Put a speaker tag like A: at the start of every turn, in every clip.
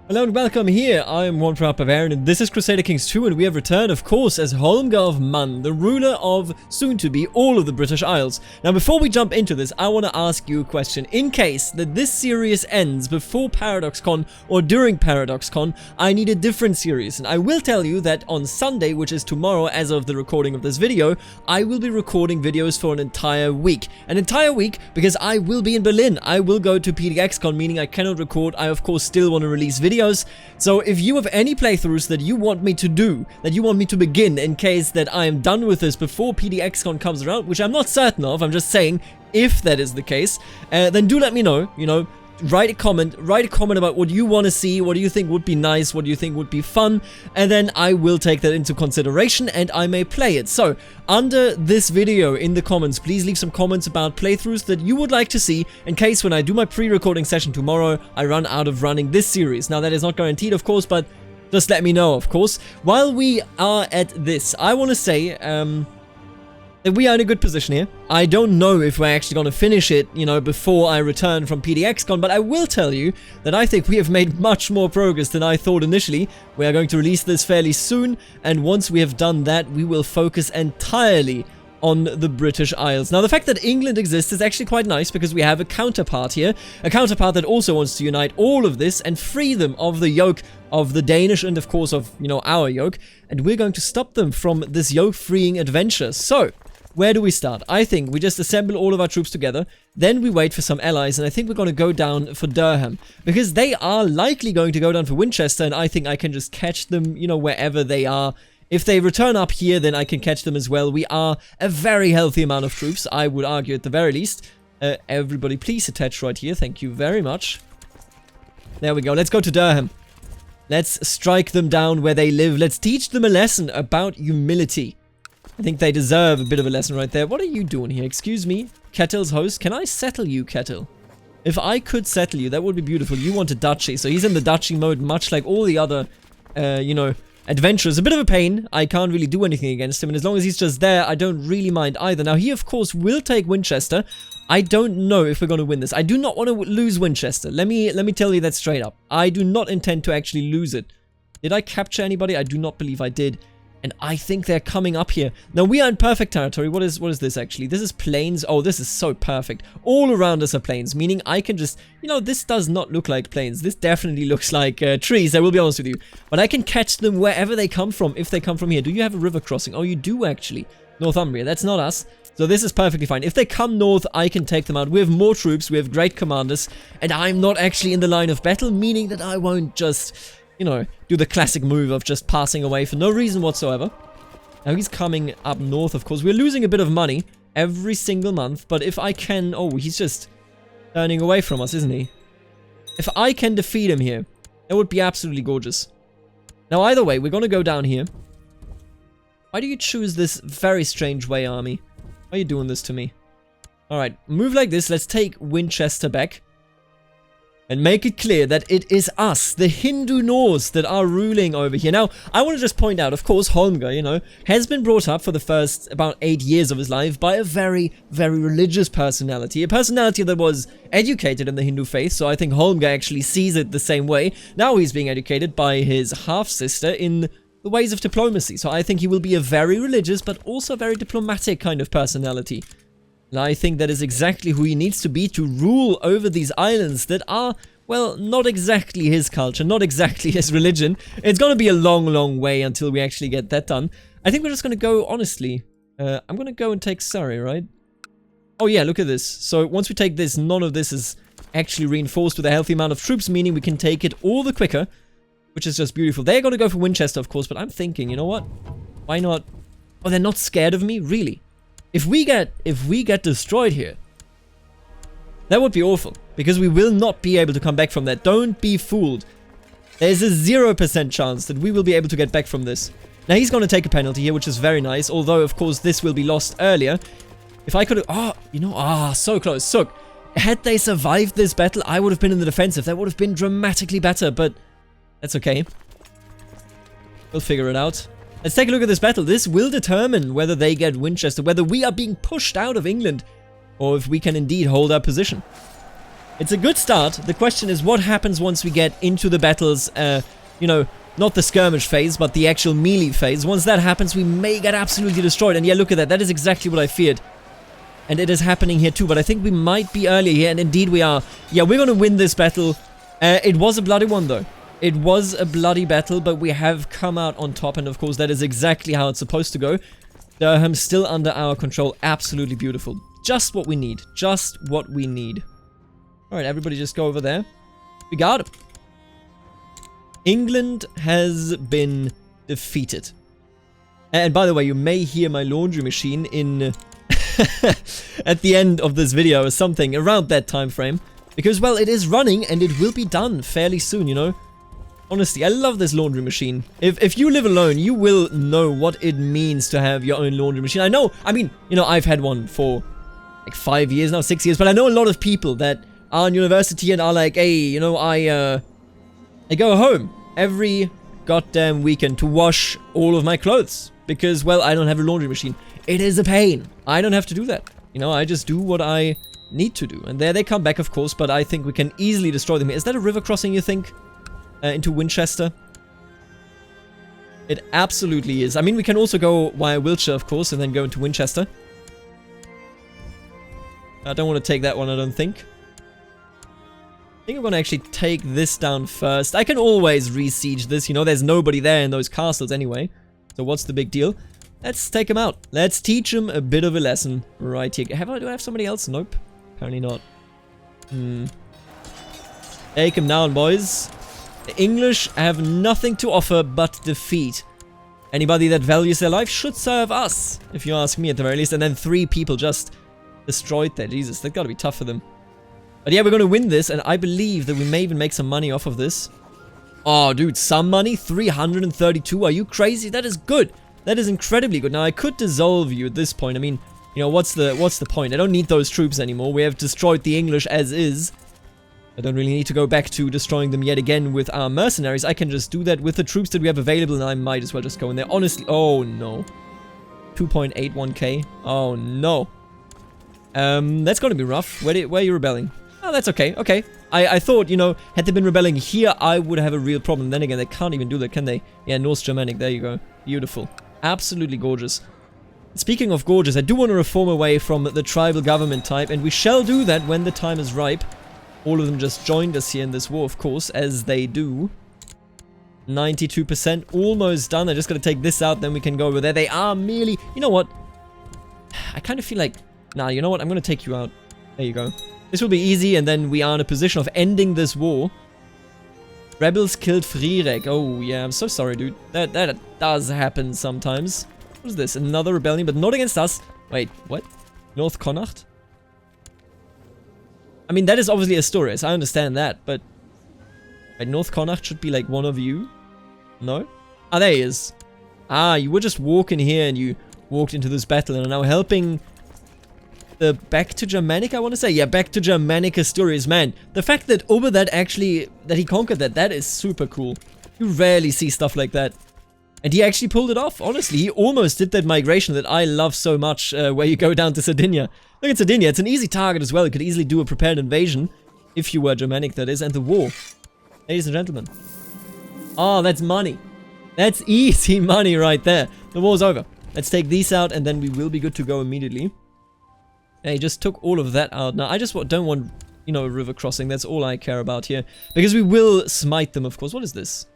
A: Hello and welcome here, I am one Proud Barbarian and this is Crusader Kings 2 and we have returned of course as Holmgar of Man, the ruler of soon to be all of the British Isles. Now before we jump into this, I want to ask you a question. In case that this series ends before ParadoxCon or during ParadoxCon, I need a different series, and I will tell you that on Sunday, which is tomorrow as of the recording of this video, I will be recording videos for an entire week. An entire week because I will be in Berlin. I will go to PDXCon, meaning I cannot record. I of course still want to release videos. So if you have any playthroughs that you want me to do, that you want me to begin in case that I am done with this before PDXCon comes around, which I'm not certain of, I'm just saying if that is the case, then do let me know, you know. Write a comment about what you want to see, what do you think would be nice, what do you think would be fun, and then I will take that into consideration and I may play it. So, under this video in the comments, please leave some comments about playthroughs that you would like to see in case when I do my pre-recording session tomorrow, I run out of running this series. Now, that is not guaranteed, of course, but just let me know, of course. While we are at this, I want to say, that we are in a good position here. I don't know if we're actually going to finish it, you know, before I return from PDXCon, but I will tell you that I think we have made much more progress than I thought initially. We are going to release this fairly soon, and once we have done that, we will focus entirely on the British Isles. Now, the fact that England exists is actually quite nice because we have a counterpart here, a counterpart that also wants to unite all of this and free them of the yoke of the Danish and, of course, of, you know, our yoke, and we're going to stop them from this yoke-freeing adventure. So, where do we start? I think we just assemble all of our troops together, then we wait for some allies, and I think we're going to go down for Durham, because they are likely going to go down for Winchester, and I think I can just catch them, you know, wherever they are. If they return up here, then I can catch them as well. We are a very healthy amount of troops, I would argue at the very least. Everybody please attach right here, thank you very much. There we go, let's go to Durham. Let's strike them down where they live. Let's teach them a lesson about humility. I think they deserve a bit of a lesson right there. What are you doing here? Excuse me? Kettle's host? Can I settle you, Kettle? If I could settle you, that would be beautiful. You want a duchy. So he's in the duchy mode, much like all the other, you know, adventurers. A bit of a pain. I can't really do anything against him. And as long as he's just there, I don't really mind either. Now, he, of course, will take Winchester. I don't know if we're going to win this. I do not want to lose Winchester. Let me tell you that straight up. I do not intend to actually lose it. Did I capture anybody? I do not believe I did. And I think they're coming up here. Now, we are in perfect territory. What is this, actually? This is plains. Oh, this is so perfect. All around us are plains, meaning I can just... You know, this does not look like plains. This definitely looks like trees, I will be honest with you. But I can catch them wherever they come from, if they come from here. Do you have a river crossing? Oh, you do, actually. Northumbria, that's not us. So this is perfectly fine. If they come north, I can take them out. We have more troops, we have great commanders, and I'm not actually in the line of battle, meaning that I won't just... you know, do the classic move of just passing away for no reason whatsoever. Now he's coming up north, of course. We're losing a bit of money every single month, but if I can... Oh, he's just turning away from us, isn't he? If I can defeat him here, that would be absolutely gorgeous. Now, either way, we're going to go down here. Why do you choose this very strange way, army? Why are you doing this to me? Alright, move like this. Let's take Winchester back. And make it clear that it is us, the Hindu Norse, that are ruling over here. Now, I want to just point out, of course, Holmgar, you know, has been brought up for the first about 8 years of his life by a very, very religious personality. A personality that was educated in the Hindu faith, so I think Holmgar actually sees it the same way. Now he's being educated by his half-sister in the ways of diplomacy. So I think he will be a very religious, but also very diplomatic kind of personality. And I think that is exactly who he needs to be to rule over these islands that are, well, not exactly his culture, not exactly his religion. It's going to be a long, long way until we actually get that done. I think we're just going to go, honestly, I'm going to go and take Surrey, right? Oh yeah, look at this. So once we take this, none of this is actually reinforced with a healthy amount of troops, meaning we can take it all the quicker, which is just beautiful. They're going to go for Winchester, of course, but I'm thinking, you know what? Why not? Oh, they're not scared of me? Really? If we get destroyed here, that would be awful, because we will not be able to come back from that. Don't be fooled. There's a 0% chance that we will be able to get back from this. Now, he's going to take a penalty here, which is very nice, although, of course, this will be lost earlier. If I could have... Oh, you know, so close. So, had they survived this battle, I would have been in the defensive. That would have been dramatically better, but that's okay. We'll figure it out. Let's take a look at this battle. This will determine whether they get Winchester, whether we are being pushed out of England, or if we can indeed hold our position. It's a good start. The question is what happens once we get into the battles, you know, not the skirmish phase, but the actual melee phase. Once that happens, we may get absolutely destroyed. And yeah, look at that. That is exactly what I feared. And it is happening here too, but I think we might be earlier here, and indeed we are. Yeah, we're going to win this battle. It was a bloody one, though. It was a bloody battle, but we have come out on top, and of course that is exactly how it's supposed to go. Durham still under our control. Absolutely beautiful. Just what we need. Just what we need. Alright, everybody just go over there. We got him. England has been defeated. And by the way, you may hear my laundry machine in... at the end of this video or something around that time frame. Because, well, it is running and it will be done fairly soon, you know. Honestly, I love this laundry machine. If you live alone, you will know what it means to have your own laundry machine. I know, I mean, you know, I've had one for like 5 years now, 6 years, but I know a lot of people that are in university and are like, hey, you know, I go home every goddamn weekend to wash all of my clothes. Because, well, I don't have a laundry machine. It is a pain. I don't have to do that. You know, I just do what I need to do. And there they come back, of course, but I think we can easily destroy them here. Is that a river crossing, you think? Into Winchester? It absolutely is. I mean, we can also go via Wiltshire, of course, and then go into Winchester. I don't want to take that one, I don't think. I think I'm going to actually take this down first. I can always re-siege this, you know, there's nobody there in those castles anyway. So what's the big deal? Let's take him out. Let's teach him a bit of a lesson right here. Do I have somebody else? Nope. Apparently not. Take him down, boys. The English have nothing to offer but defeat. Anybody that values their life should serve us, if you ask me at the very least. And then 3 people just destroyed there. Jesus, that's got to be tough for them. But yeah, we're going to win this, and I believe that we may even make some money off of this. Oh, dude, some money? 332? Are you crazy? That is good. That is incredibly good. Now, I could dissolve you at this point. I mean, you know, what's the point? I don't need those troops anymore. We have destroyed the English as is. I don't really need to go back to destroying them yet again with our mercenaries. I can just do that with the troops that we have available, and I might as well just go in there. Honestly, oh no. 2.81k. Oh no. That's gonna be rough. Where are you rebelling? Oh, that's okay. Okay. I thought, you know, had they been rebelling here, I would have a real problem. Then again, they can't even do that, can they? Yeah, North Germanic. There you go. Beautiful. Absolutely gorgeous. Speaking of gorgeous, I do want to reform away from the tribal government type, and we shall do that when the time is ripe. All of them just joined us here in this war, of course, as they do. 92%, almost done. I just gotta take this out, then we can go over there. They are merely... You know what? I kind of feel like... Nah, you know what? I'm gonna take you out. There you go. This will be easy, and then we are in a position of ending this war. Rebels killed Frierek. Oh, yeah, I'm so sorry, dude. That does happen sometimes. What is this? Another rebellion, but not against us. Wait, what? North Connacht? I mean, that is obviously Asturias. I understand that, but... Wait, North Connacht should be like one of you? No? Ah, there he is. Ah, you were just walking here and you walked into this battle and are now helping... the back to Germanic, I want to say. Yeah, back to Germanic Asturias. Man, the fact that over that actually... that he conquered that is super cool. You rarely see stuff like that. And he actually pulled it off, honestly. He almost did that migration that I love so much, where you go down to Sardinia. Look at Sardinia, it's an easy target as well. You could easily do a prepared invasion, if you were Germanic, that is, and the war. Ladies and gentlemen. Oh, that's money. That's easy money right there. The war's over. Let's take these out, and then we will be good to go immediately. Yeah, he just took all of that out. Now, I just don't want, you know, a river crossing. That's all I care about here. Because we will smite them, of course. What is this?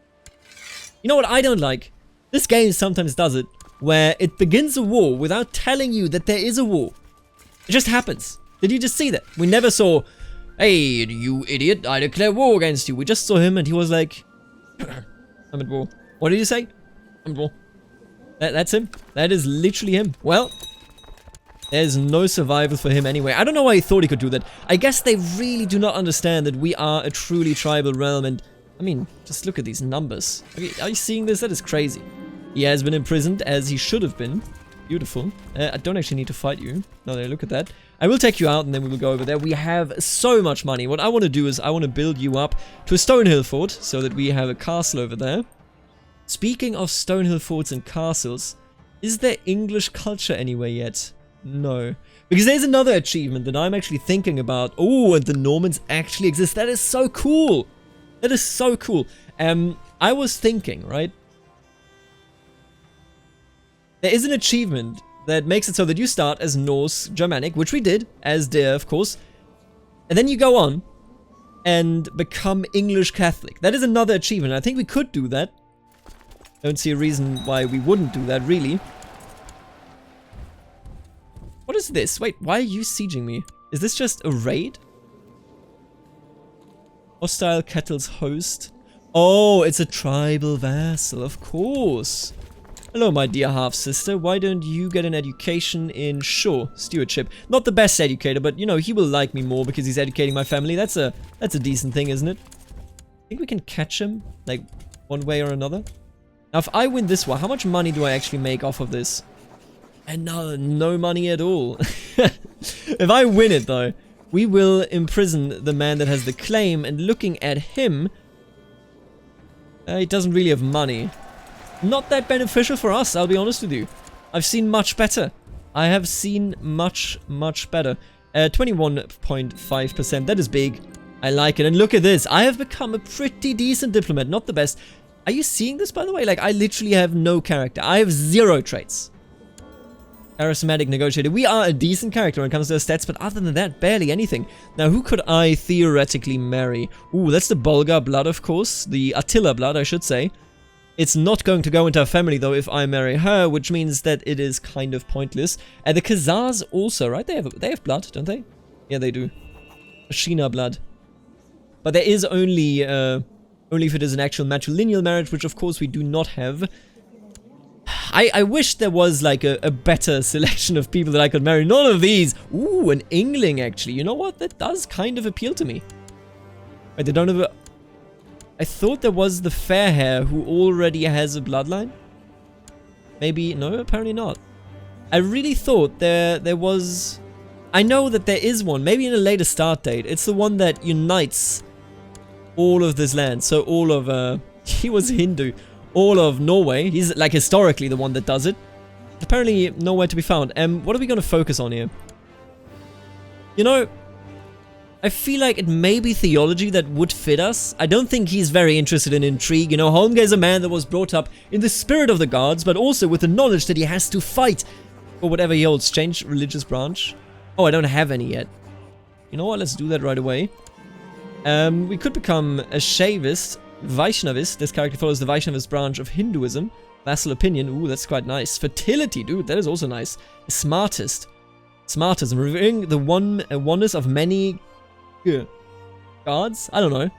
A: You know what I don't like? This game sometimes does it, where it begins a war without telling you that there is a war. It just happens. Did you just see that? We never saw, hey, you idiot, I declare war against you. We just saw him and he was like, I'm at war. What did you say? I'm at war. That's him. That is literally him. Well, there's no survival for him anyway. I don't know why he thought he could do that. I guess they really do not understand that we are a truly tribal realm, and I mean, just look at these numbers. Okay, are you seeing this? That is crazy. He has been imprisoned as he should have been. Beautiful. I don't actually need to fight you. No, look at that. I will take you out and then we will go over there. We have so much money. What I want to do is I want to build you up to a Stonehill fort so that we have a castle over there. Speaking of Stonehill forts and castles, is there English culture anywhere yet? No. Because there's another achievement that I'm actually thinking about. Oh, and the Normans actually exist. That is so cool. That is so cool. I was thinking, right? There is an achievement that makes it so that you start as Norse Germanic, which we did, as Dyre, of course. And then you go on and become English Catholic. That is another achievement. I think we could do that. Don't see a reason why we wouldn't do that, really. What is this? Wait, why are you sieging me? Is this just a raid? Hostile Kettle's host. Oh, it's a tribal vassal, of course. Hello, my dear half-sister. Why don't you get an education in, sure, stewardship? Not the best educator, but, you know, he will like me more because he's educating my family. That's a decent thing, isn't it? I think we can catch him, like, one way or another. Now, if I win this war, how much money do I actually make off of this? And no money at all. If I win it, though, we will imprison the man that has the claim, and looking at him, he doesn't really have money. Not that beneficial for us, I'll be honest with you. I've seen much better. I have seen much better. 21.5%, that is big. I like it. And look at this, I have become a pretty decent diplomat, not the best. Are you seeing this, by the way? Like, I literally have no character. I have 0 traits. Charismatic negotiator. We are a decent character when it comes to our stats, but other than that, barely anything. Now, who could I theoretically marry? Ooh, that's the Bulgar blood, of course. The Attila blood, I should say. It's not going to go into our family, though, if I marry her, which means that it is kind of pointless. The Khazars also, right? They have blood, don't they? Yeah, they do. Ashina blood. But there is only if it is an actual matrilineal marriage, which of course we do not have. I wish there was like a better selection of people that I could marry. None of these. Ooh, an Ingling, actually. You know what? That does kind of appeal to me. Wait, they don't have a... I thought there was the fair hair who already has a bloodline. Maybe... No, apparently not. I really thought there was... I know that there is one. Maybe in a later start date. It's the one that unites all of this land. So all of... he was Hindu. All of Norway. He's like historically the one that does it. Apparently nowhere to be found. What are we going to focus on here? You know... I feel like it may be theology that would fit us. I don't think he's very interested in intrigue. You know, Holmgar is a man that was brought up in the spirit of the gods, but also with the knowledge that he has to fight for whatever he holds. Change religious branch. Oh, I don't have any yet. You know what? Let's do that right away. We could become a Shaivist, Vaishnavist. This character follows the Vaishnavist branch of Hinduism. Vassal opinion. Ooh, that's quite nice. Fertility, dude. That is also nice. Smartist. Smartism. Revealing the oneness of many... Guards? I don't know.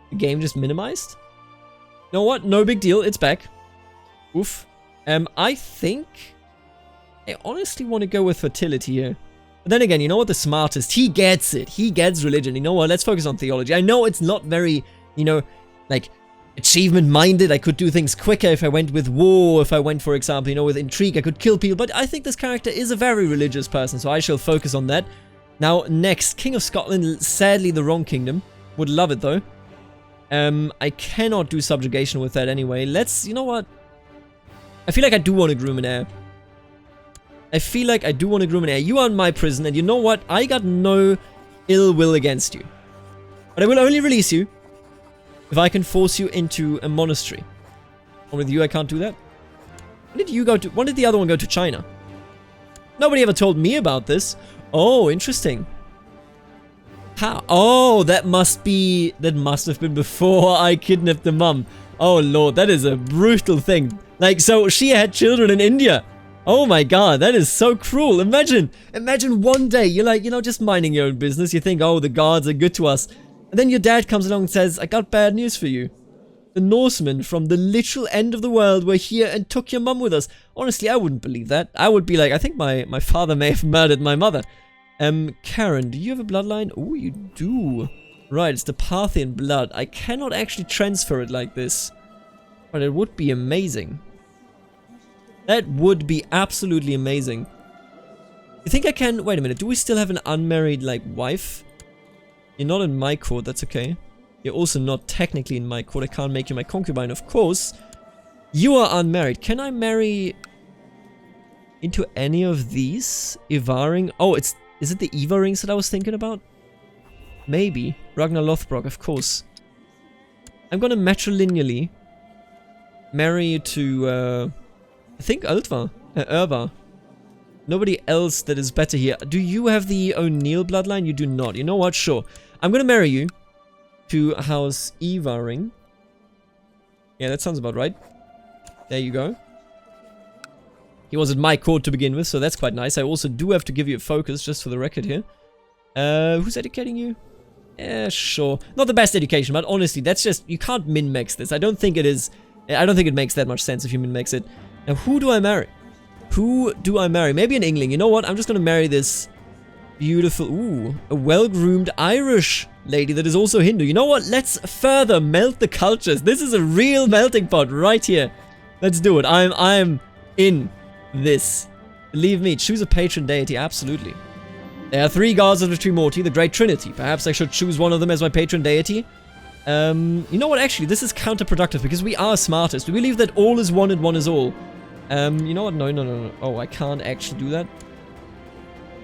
A: The game just minimized? You know what? No big deal. It's back. Oof. I think... I honestly want to go with fertility here. But then again, you know what? The smartest. He gets it. He gets religion. You know what? Let's focus on theology. I know it's not very, you know, like, achievement-minded. I could do things quicker if I went with war. If I went, for example, you know, with intrigue. I could kill people. But I think this character is a very religious person. So I shall focus on that. Now, next, King of Scotland, sadly the wrong kingdom. Would love it, though. I cannot do subjugation with that anyway. Let's, you know what? I feel like I do want to groom an heir. I feel like I do want to groom an heir. You are in my prison, and you know what? I got no ill will against you. But I will only release you if I can force you into a monastery. And with you, I can't do that. When did you go to... When did the other one go to China? Nobody ever told me about this. Oh, interesting. How? Oh, that must have been before I kidnapped the mum. Oh lord, that is a brutal thing. Like, so she had children in India. Oh my god, that is so cruel. Imagine one day you're like, you know, just minding your own business. You think, oh, the gods are good to us. And then your dad comes along and says, I got bad news for you. The Norsemen from the literal end of the world were here and took your mum with us. Honestly, I wouldn't believe that. I would be like, I think my father may have murdered my mother. Karen, do you have a bloodline? Oh, you do. Right, it's the Parthian blood. I cannot actually transfer it like this. But it would be amazing. That would be absolutely amazing. You think I can... Wait a minute, do we still have an unmarried, like, wife? You're not in my court, that's okay. You're also not technically in my court. I can't make you my concubine, of course. You are unmarried. Can I marry... into any of these. Ivaring. Oh, is it the Eva rings that I was thinking about? Maybe. Ragnar Lothbrok, of course. I'm gonna matrilineally marry you to, I think Ultva. Urva. Nobody else that is better here. Do you have the O'Neill bloodline? You do not. You know what? Sure. I'm gonna marry you to House Ivaring. Yeah, that sounds about right. There you go. He was at my court to begin with, so that's quite nice. I also do have to give you a focus, just for the record here. Who's educating you? Yeah, sure. Not the best education, but honestly, that's just... You can't min-max this. I don't think it is... I don't think it makes that much sense if you min-max it. Now, who do I marry? Who do I marry? Maybe an Ingling. You know what? I'm just gonna marry this beautiful... Ooh, a well-groomed Irish lady that is also Hindu. You know what? Let's further melt the cultures. This is a real melting pot right here. Let's do it. I'm in this. Believe me, choose a patron deity. Absolutely. There are 3 gods of the Trimurti, the Great Trinity. Perhaps I should choose one of them as my patron deity. You know what? Actually, this is counterproductive because we are smartest. We believe that all is one and one is all. You know what? No. Oh, I can't actually do that.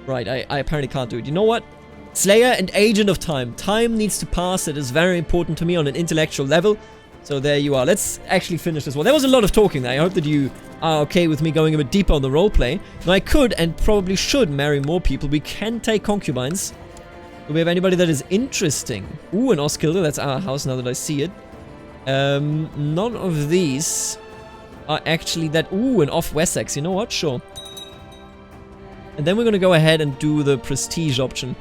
A: Right, I apparently can't do it. You know what? Slayer and Agent of Time. Time needs to pass. It is very important to me on an intellectual level. So there you are. Let's actually finish this one. There was a lot of talking there. I hope that you are okay with me going a bit deeper on the roleplay. Now, I could and probably should marry more people. We can take concubines. Do we have anybody that is interesting? Ooh, an Oskilder. That's our house now that I see it. None of these are actually that... Ooh, an off Wessex. You know what? Sure. And then we're going to go ahead and do the prestige option.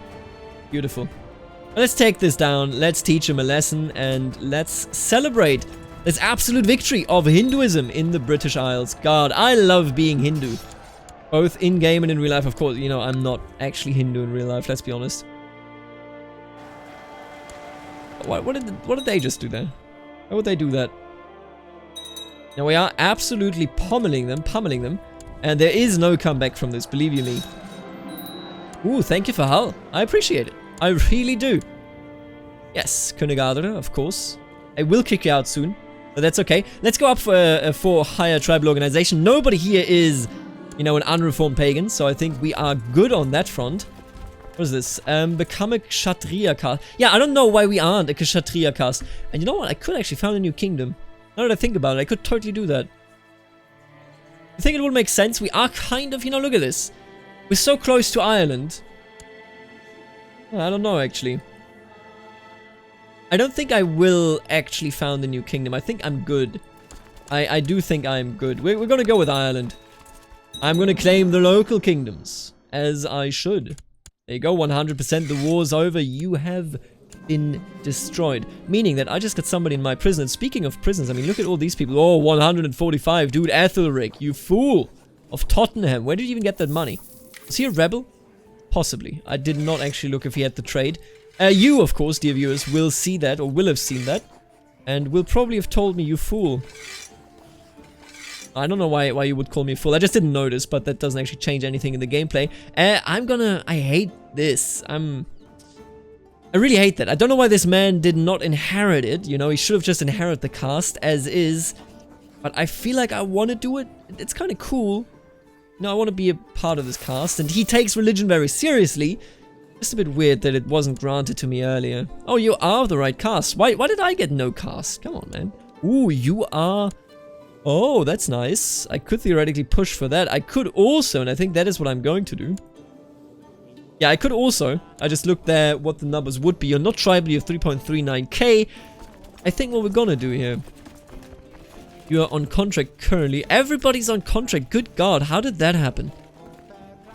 A: Beautiful. Let's take this down, let's teach him a lesson, and let's celebrate this absolute victory of Hinduism in the British Isles. God, I love being Hindu. Both in-game and in real life, of course. You know, I'm not actually Hindu in real life, let's be honest. What did they just do there? Why would they do that? Now, we are absolutely pummeling them, and there is no comeback from this, believe you me. Ooh, thank you for Hull. I appreciate it. I really do. Yes, Königadre, of course. I will kick you out soon, but that's okay. Let's go up for higher tribal organization. Nobody here is, you know, an unreformed pagan, so I think we are good on that front. What is this? Become a Kshatriya caste. Yeah, I don't know why we aren't a Kshatriya caste. And you know what? I could actually found a new kingdom. Now that I think about it, I could totally do that. You think it would make sense? We are kind of, you know, look at this. We're so close to Ireland. I don't know, actually. I don't think I will actually found a new kingdom. I think I'm good. I do think I'm good. We're gonna go with Ireland. I'm gonna claim the local kingdoms. As I should. There you go, 100%. The war's over. You have been destroyed. Meaning that I just got somebody in my prison. And speaking of prisons, I mean, look at all these people. Oh, 145. Dude, Ethelric, you fool. Of Tottenham. Where did you even get that money? Was he a rebel? Possibly. I did not actually look if he had the trade. You, of course, dear viewers, will see that, or will have seen that. And will probably have told me, you fool. I don't know why you would call me a fool. I just didn't notice, but that doesn't actually change anything in the gameplay. I hate this. I really hate that. I don't know why this man did not inherit it. You know, he should have just inherited the caste as is. But I feel like I want to do it. It's kind of cool. No, I want to be a part of this caste, and he takes religion very seriously. Just a bit weird that it wasn't granted to me earlier. Oh, you are the right caste. Why did I get no caste? Come on, man. Ooh, you are... Oh, that's nice. I could theoretically push for that. I could also, and I think that is what I'm going to do. Yeah, I could also. I just looked there what the numbers would be. You're not tribal, you have 3.39k. I think what we're gonna do here... You are on contract currently. Everybody's on contract. Good God, how did that happen?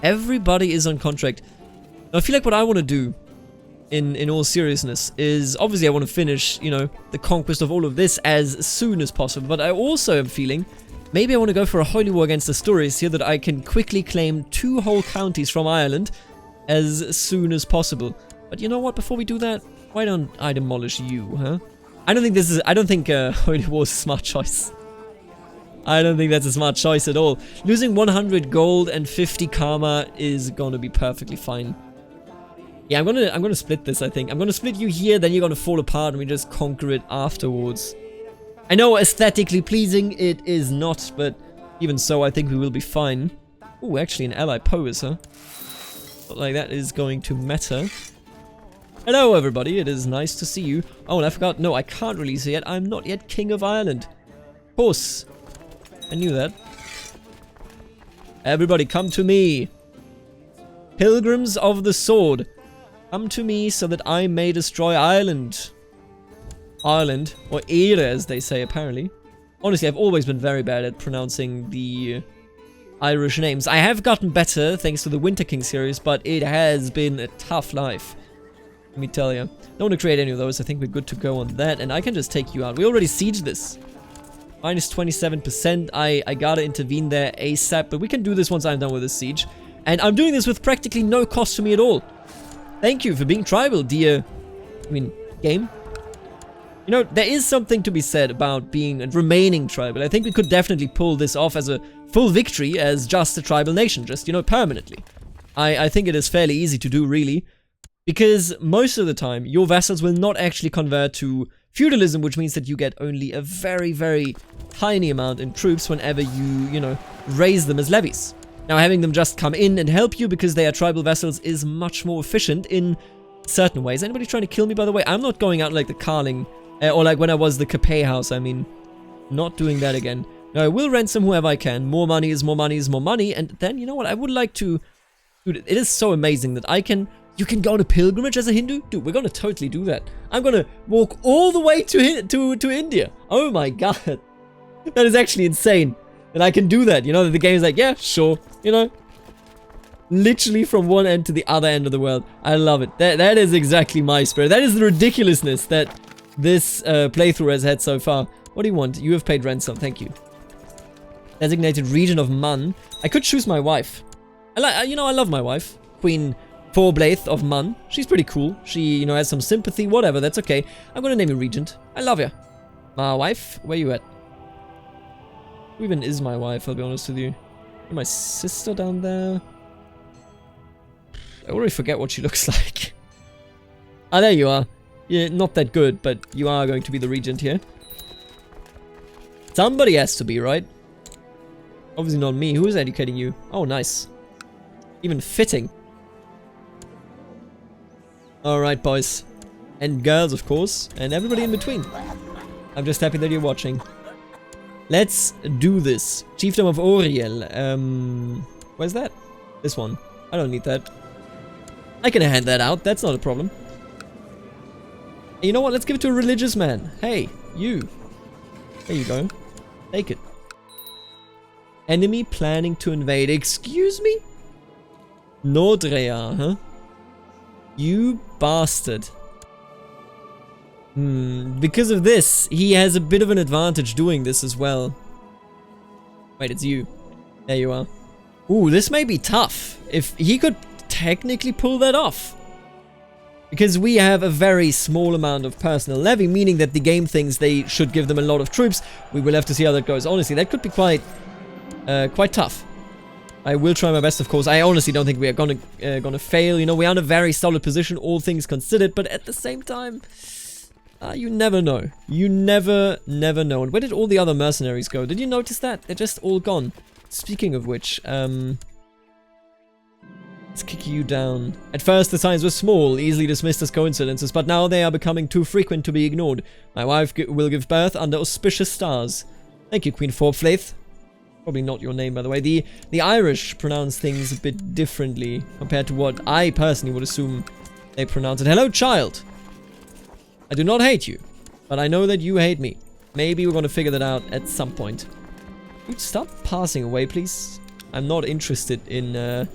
A: Everybody is on contract. Now, I feel like what I want to do, in all seriousness, is obviously I want to finish, you know, the conquest of all of this as soon as possible. But I also am feeling, maybe I want to go for a holy war against the Asturias here, that I can quickly claim 2 whole counties from Ireland as soon as possible. But you know what? Before we do that, why don't I demolish you, huh? I don't think holy war is a smart choice. I don't think that's a smart choice at all. Losing 100 gold and 50 karma is gonna be perfectly fine. Yeah, I'm gonna split this, I think. I'm gonna split you here, then you're gonna fall apart and we just conquer it afterwards. I know aesthetically pleasing it is not, but even so, I think we will be fine. Ooh, actually an ally pose, huh? But like that is going to matter. Hello everybody, it is nice to see you. Oh, and I forgot, no, I can't release it yet. I'm not yet King of Ireland. Of course. I knew that. Everybody come to me. Pilgrims of the sword. Come to me so that I may destroy Ireland. Ireland, or Eire as they say apparently. Honestly, I've always been very bad at pronouncing the Irish names. I have gotten better thanks to the Winter King series, but it has been a tough life. Let me tell you. Don't want to create any of those. I think we're good to go on that. And I can just take you out. We already sieged this. Minus 27%. I gotta intervene there ASAP. But we can do this once I'm done with this siege. And I'm doing this with practically no cost to me at all. Thank you for being tribal, dear... game. You know, there is something to be said about being and remaining tribal. I think we could definitely pull this off as a full victory as just a tribal nation. Just, you know, permanently. I think it is fairly easy to do, really. Because most of the time, your vassals will not actually convert to feudalism, which means that you get only a very, very tiny amount in troops whenever you know, raise them as levies. Now, having them just come in and help you because they are tribal vassals is much more efficient in certain ways. Anybody trying to kill me, by the way? I'm not going out like the Carling, or like when I was the Capet house, I mean. Not doing that again. Now, I will ransom whoever I can. More money is more money is more money. And then, you know what, I would like to... Dude, it is so amazing that I can... You can go on a pilgrimage as a Hindu? Dude, we're gonna totally do that. I'm gonna walk all the way to India. Oh my god. That is actually insane. That I can do that, you know, that the game is like, yeah, sure, you know. Literally from one end to the other end of the world. I love it. That is exactly my spirit. That is the ridiculousness that this playthrough has had so far. What do you want? You have paid ransom, thank you. Designated region of Man. I could choose my wife. I love my wife. Queen Forblaith of Man. She's pretty cool. She, you know, has some sympathy, whatever, that's okay. I'm gonna name you Regent. I love you. My wife, where you at? Who even is my wife, I'll be honest with you. My sister down there? I already forget what she looks like. Ah, there you are. Yeah, not that good, but you are going to be the Regent here. Somebody has to be, right? Obviously not me. Who is educating you? Oh, nice. Even fitting. Alright, boys. And girls, of course. And everybody in between. I'm just happy that you're watching. Let's do this. Chiefdom of Oriel. Where's that? This one. I don't need that. I can hand that out. That's not a problem. And you know what? Let's give it to a religious man. Hey, you. There you go. Take it. Enemy planning to invade. Excuse me? Nordrea, huh? You bastard. Because of this, he has a bit of an advantage doing this as well. Wait, it's you. There you are. Ooh, this may be tough. If he could technically pull that off. Because we have a very small amount of personal levy, meaning that the game thinks they should give them a lot of troops. We will have to see how that goes. Honestly, that could be quite tough. I will try my best, of course. I honestly don't think we are gonna fail. You know, we are in a very solid position, all things considered. But at the same time, you never know. You never know. And where did all the other mercenaries go? Did you notice that? They're just all gone. Speaking of which, let's kick you down. At first, the signs were small, easily dismissed as coincidences, but now they are becoming too frequent to be ignored. My wife will give birth under auspicious stars. Thank you, Queen Forblaith. Probably not your name, by the way. The Irish pronounce things a bit differently compared to what I personally would assume they pronounce it. Hello, child. I do not hate you, but I know that you hate me. Maybe we're going to figure that out at some point. Dude, stop passing away, please. I'm not interested in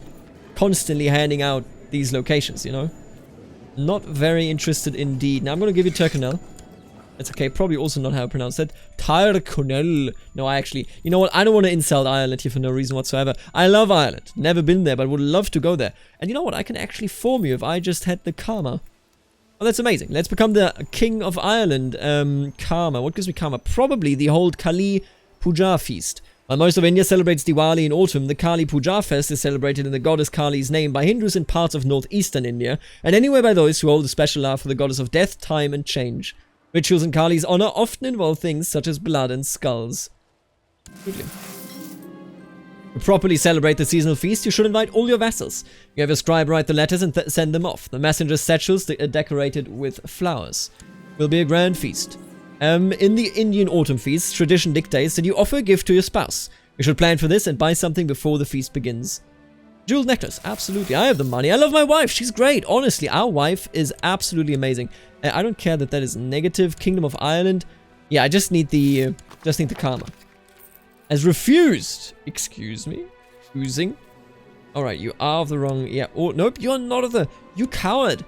A: constantly handing out these locations, you know? Not very interested indeed. Now, I'm going to give you Tyrconnell. That's okay. Probably also not how I pronounce that. Tyrconnell. No, you know what? I don't want to insult Ireland here for no reason whatsoever. I love Ireland. Never been there, but would love to go there. And you know what? I can actually form you if I just had the karma. Oh, that's amazing. Let's become the King of Ireland. Karma. What gives me karma? Probably the whole Kali Puja feast. While most of India celebrates Diwali in autumn, the Kali Puja fest is celebrated in the goddess Kali's name by Hindus in parts of northeastern India, and anywhere by those who hold a special love for the goddess of death, time, and change. Rituals in Kali's honor often involve things such as blood and skulls. To properly celebrate the seasonal feast, you should invite all your vassals. You have your scribe write the letters and send them off. The messenger's satchels are decorated with flowers. Will be a grand feast. In the Indian autumn feast, tradition dictates that you offer a gift to your spouse. You should plan for this and buy something before the feast begins. Jeweled necklace, absolutely. I have the money. I love my wife. She's great. Honestly, our wife is absolutely amazing. I don't care that that is negative. Kingdom of Ireland. Yeah, I just need the karma. As refused. Excuse me. Refusing. Alright, you are of the wrong... Yeah. Oh, nope, you are not of the... You coward.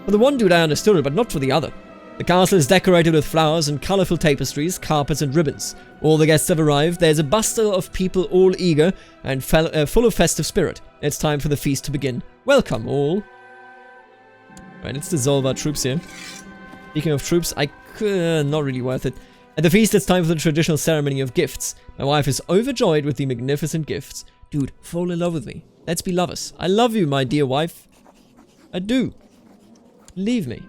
A: For the one dude I understood it, but not for the other. The castle is decorated with flowers and colourful tapestries, carpets and ribbons. All the guests have arrived. There's a bustle of people all eager and full of festive spirit. It's time for the feast to begin. Welcome all. Right, let's dissolve our troops here. Speaking of troops, not really worth it. At the feast, it's time for the traditional ceremony of gifts. My wife is overjoyed with the magnificent gifts. Dude, fall in love with me. Let's be lovers. I love you, my dear wife. I do. Leave me.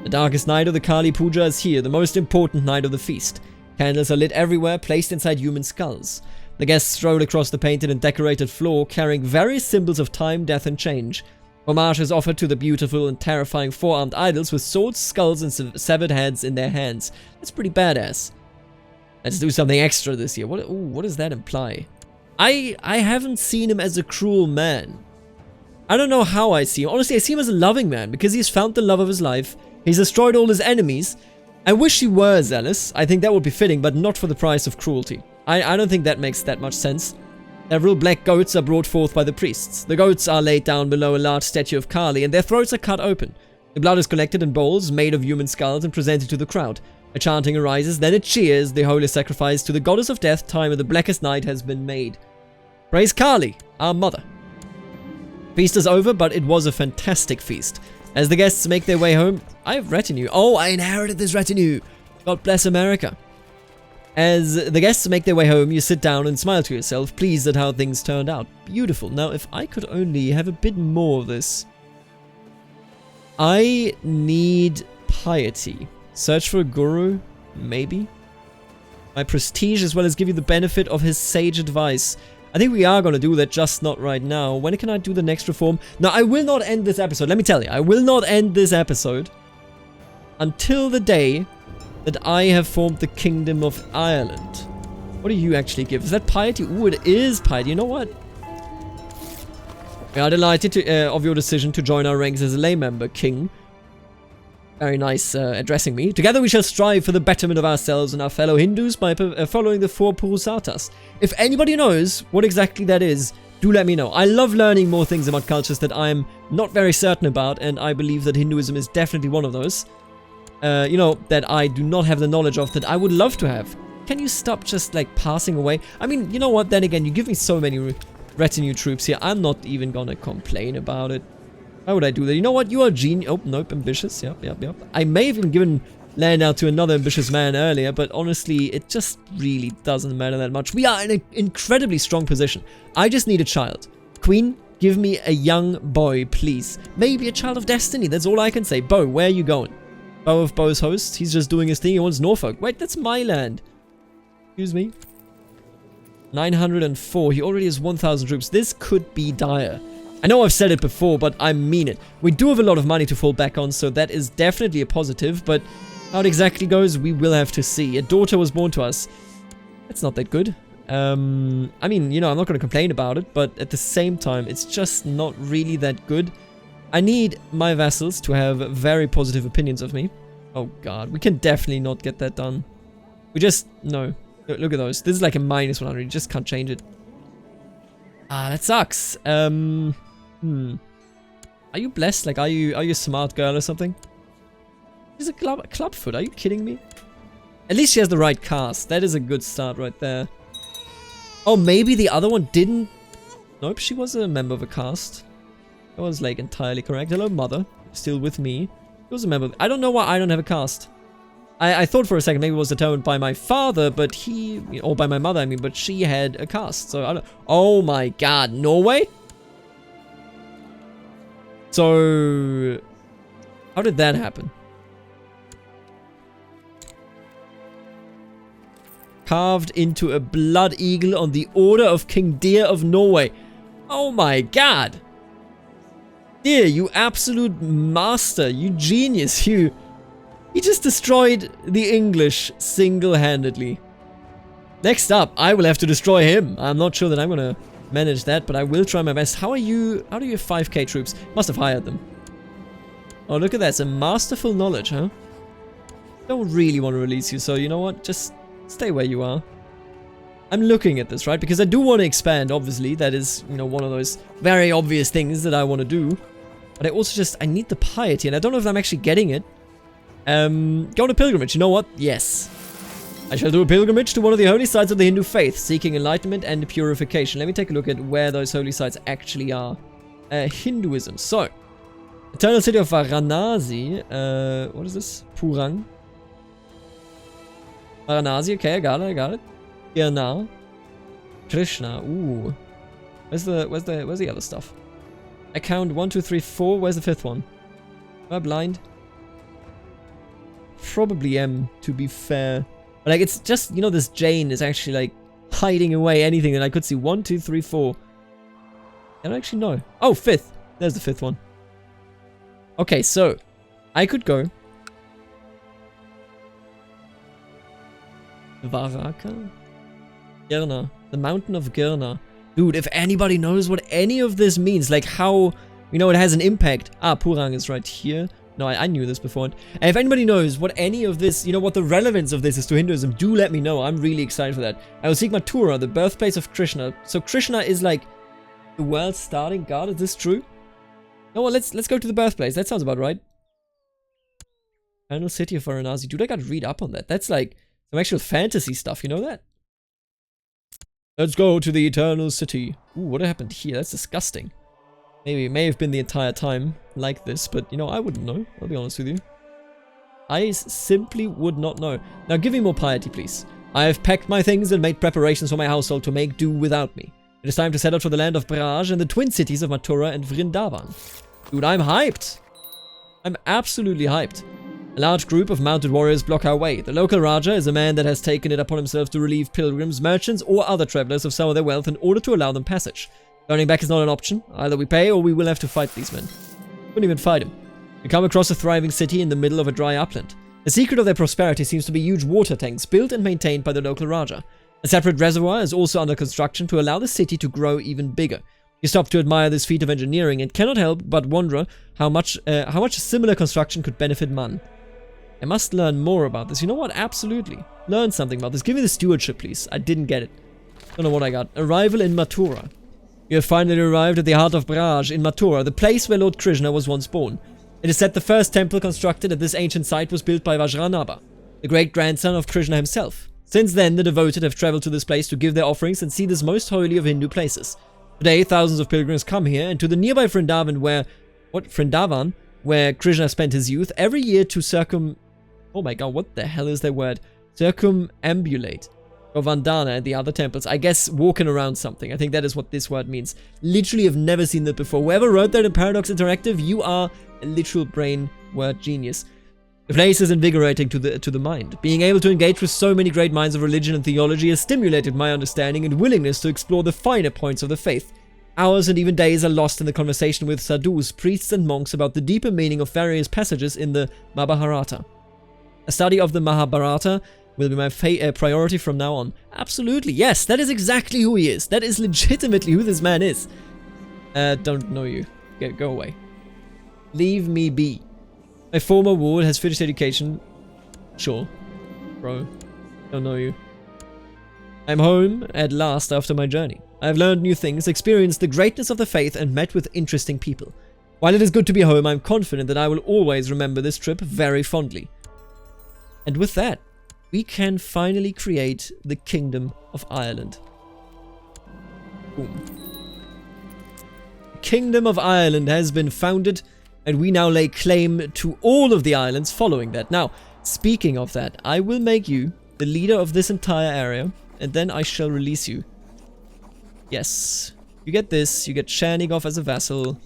A: The darkest night of the Kali Puja is here, the most important night of the feast. Candles are lit everywhere, placed inside human skulls. The guests stroll across the painted and decorated floor, carrying various symbols of time, death, and change. Homage is offered to the beautiful and terrifying four-armed idols with swords, skulls, and severed heads in their hands. That's pretty badass. Let's do something extra this year. What does that imply? I haven't seen him as a cruel man. I don't know how I see him. Honestly, I see him as a loving man because he's found the love of his life. He's destroyed all his enemies. I wish he were zealous. I think that would be fitting, but not for the price of cruelty. I don't think that makes that much sense. Several black goats are brought forth by the priests. The goats are laid down below a large statue of Kali, and their throats are cut open. The blood is collected in bowls made of human skulls and presented to the crowd. A chanting arises, then it cheers the holy sacrifice to the goddess of death. Time of the blackest night has been made. Praise Kali, our mother. Feast is over, but it was a fantastic feast. As the guests make their way home, I have retinue. Oh, I inherited this retinue. God bless America. As the guests make their way home, you sit down and smile to yourself, pleased at how things turned out. Beautiful. Now, if I could only have a bit more of this. I need piety. Search for a guru? Maybe? My prestige, as well as give you the benefit of his sage advice. I think we are going to do that, just not right now. When can I do the next reform? Now, I will not end this episode. Let me tell you, I will not end this episode until the day that I have formed the Kingdom of Ireland. What do you actually give? Is that piety? Ooh, it is piety. You know what? We are delighted of your decision to join our ranks as a lay member, King. Very nice addressing me. Together we shall strive for the betterment of ourselves and our fellow Hindus by following the 4 Purusatas. If anybody knows what exactly that is, do let me know. I love learning more things about cultures that I'm not very certain about, and I believe that Hinduism is definitely one of those. You know, that I do not have the knowledge of that I would love to have. Can you stop just, like, passing away? I mean, you know what? Then again, you give me so many retinue troops here. I'm not even gonna complain about it. Why would I do that? You know what? You are genius. Oh, nope. Ambitious. Yep. I may have even given land out to another ambitious man earlier, but honestly, it just really doesn't matter that much. We are in an incredibly strong position. I just need a child. Queen, give me a young boy, please. Maybe a child of destiny. That's all I can say. Bo, where are you going? Bo of Bo's host. He's just doing his thing. He wants Norfolk. Wait, that's my land. Excuse me. 904. He already has 1,000 troops. This could be dire. I know I've said it before, but I mean it. We do have a lot of money to fall back on, so that is definitely a positive, but how it exactly goes, we will have to see. A daughter was born to us. That's not that good. I mean, you know, I'm not going to complain about it, but at the same time, it's just not really that good. I need my vassals to have very positive opinions of me. Oh god, we can definitely not get that done. We just, no. Look at those. This is like a minus 100, you just can't change it. Ah, that sucks. Are you blessed? Like, are you a smart girl or something? She's a clubfoot. Are you kidding me? At least she has the right cast. That is a good start right there. Oh, maybe the other one didn't. Nope, she was a member of a caste. That was like entirely correct. Hello, mother. Still with me. She was a member. I don't know why I don't have a caste. I thought for a second maybe it was determined by my father, but he, or by my mother, I mean, but she had a caste. So I don't. Oh my god, Norway? So, how did that happen? carved into a blood eagle on the order of King Dyre of Norway. Oh my god! Dyre, you absolute master, you genius, he just destroyed the English single-handedly. Next up, I will have to destroy him. I'm not sure that I'm gonna manage that, but I will try my best. How do you have 5k troops? Must have hired them. Oh, look at that, some masterful knowledge, huh? Don't really want to release you, so you know what? Just stay where you are. I'm looking at this, right? Because I do want to expand, obviously. That is, you know, one of those very obvious things that I want to do. But I also I need the piety, and I don't know if I'm actually getting it. Go on a pilgrimage. You know what? Yes. I shall do a pilgrimage to one of the holy sites of the Hindu faith, seeking enlightenment and purification. Let me take a look at where those holy sites actually are. Hinduism. So, Eternal City of Varanasi. What is this? Purang. Varanasi, okay, I got it. Girnar. Krishna, ooh. Where's the other stuff? I count 1, 2, 3, 4. Where's the 5th one? Am I blind? Probably am, to be fair. But like, it's just, you know, this Jane is actually like hiding away anything that I could see. 1, 2, 3, 4. I don't actually know. Oh, 5th. There's the 5th one. Okay, so I could go Varaka? Girnar. The mountain of Girnar. Dude, if anybody knows what any of this means, like how, you know, it has an impact. Ah, Purang is right here. No, I knew this before. And if anybody knows what any of this, you know, what the relevance of this is to Hinduism, do let me know. I'm really excited for that. I will seek Mathura, the birthplace of Krishna. So Krishna is like the world's starting god. Is this true? No, well, let's go to the birthplace. That sounds about right. Eternal City of Varanasi. Dude, I gotta read up on that. That's like some actual fantasy stuff, you know that? Let's go to the Eternal City. Ooh, what happened here? That's disgusting. Maybe it may have been the entire time like this, but, you know, I wouldn't know. I'll be honest with you. I simply would not know. Now, give me more piety, please. I have packed my things and made preparations for my household to make do without me. It is time to set out for the land of Braj and the twin cities of Mathura and Vrindavan. Dude, I'm hyped. I'm absolutely hyped. A large group of mounted warriors block our way. The local Raja is a man that has taken it upon himself to relieve pilgrims, merchants, or other travelers of some of their wealth in order to allow them passage. Turning back is not an option. Either we pay or we will have to fight these men. Couldn't even fight him. We come across a thriving city in the middle of a dry upland. The secret of their prosperity seems to be huge water tanks built and maintained by the local Raja. A separate reservoir is also under construction to allow the city to grow even bigger. You stop to admire this feat of engineering and cannot help but wonder how much similar construction could benefit Man. I must learn more about this. You know what? Absolutely. Learn something about this. Give me the stewardship, please. I didn't get it. Don't know what I got. Arrival in Mathura. You have finally arrived at the heart of Braj in Mathura, the place where Lord Krishna was once born. It is said the first temple constructed at this ancient site was built by Vajranabha, the great-grandson of Krishna himself. Since then, the devoted have traveled to this place to give their offerings and see this most holy of Hindu places. Today, thousands of pilgrims come here and to the nearby Vrindavan, where Krishna spent his youth, every year to oh my god, what the hell is that word? Circumambulate Govardhana and the other temples. I guess walking around something. I think that is what this word means. Literally have never seen that before. Whoever wrote that in Paradox Interactive, you are a literal brain word genius. The place is invigorating to the mind. Being able to engage with so many great minds of religion and theology has stimulated my understanding and willingness to explore the finer points of the faith. Hours and even days are lost in the conversation with sadhus, priests and monks about the deeper meaning of various passages in the Mahabharata. A study of the Mahabharata will be my priority from now on. Absolutely, yes, that is exactly who he is. That is legitimately who this man is. Don't know you. Go away. Leave me be. My former ward has finished education. Sure. Bro. Don't know you. I'm home at last after my journey. I have learned new things, experienced the greatness of the faith, and met with interesting people. While it is good to be home, I'm confident that I will always remember this trip very fondly. And with that, we can finally create the Kingdom of Ireland. Boom. The Kingdom of Ireland has been founded, and we now lay claim to all of the islands following that. Now, speaking of that, I will make you the leader of this entire area, and then I shall release you. Yes. You get this. You get Chernigov as a vassal.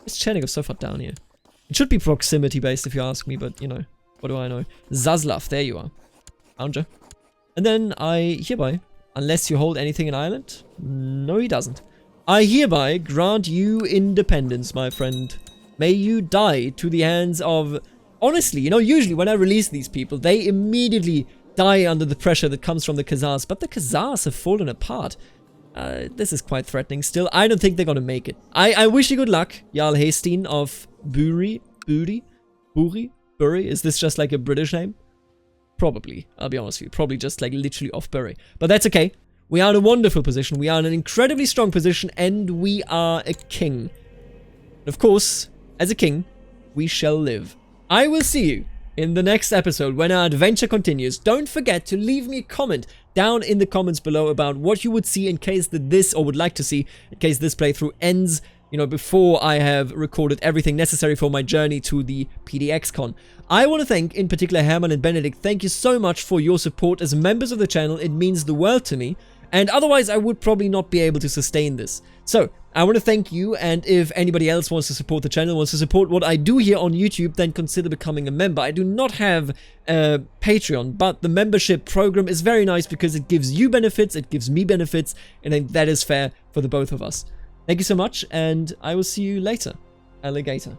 A: Is Chernigov so far down here? It should be proximity based if you ask me, but you know, What do I know? Zaslav, there you are. Found you. And then I hereby, unless you hold anything in Ireland? No, he doesn't. I hereby grant you independence, my friend. May you die to the hands of... Honestly, you know, usually when I release these people, they immediately die under the pressure that comes from the Khazars. But the Khazars have fallen apart. This is quite threatening still. I don't think they're gonna make it. I wish you good luck, Jarl Hasteen of Buri. Is this just like a British name? Probably, I'll be honest with you. Probably just like literally off Bury. But that's okay. We are in a wonderful position. We are in an incredibly strong position. And we are a king. And of course, as a king, we shall live. I will see you in the next episode when our adventure continues. Don't forget to leave me a comment down in the comments below about what you would see in case that this, or would like to see, in case this playthrough ends, you know, before I have recorded everything necessary for my journey to the PDX-Con. I want to thank, in particular, Herman and Benedict. Thank you so much for your support as members of the channel. It means the world to me. And otherwise, I would probably not be able to sustain this. So, I want to thank you, and if anybody else wants to support the channel, wants to support what I do here on YouTube, then consider becoming a member. I do not have a Patreon, but the membership program is very nice because it gives you benefits, it gives me benefits, and I think that is fair for the both of us. Thank you so much, and I will see you later, alligator.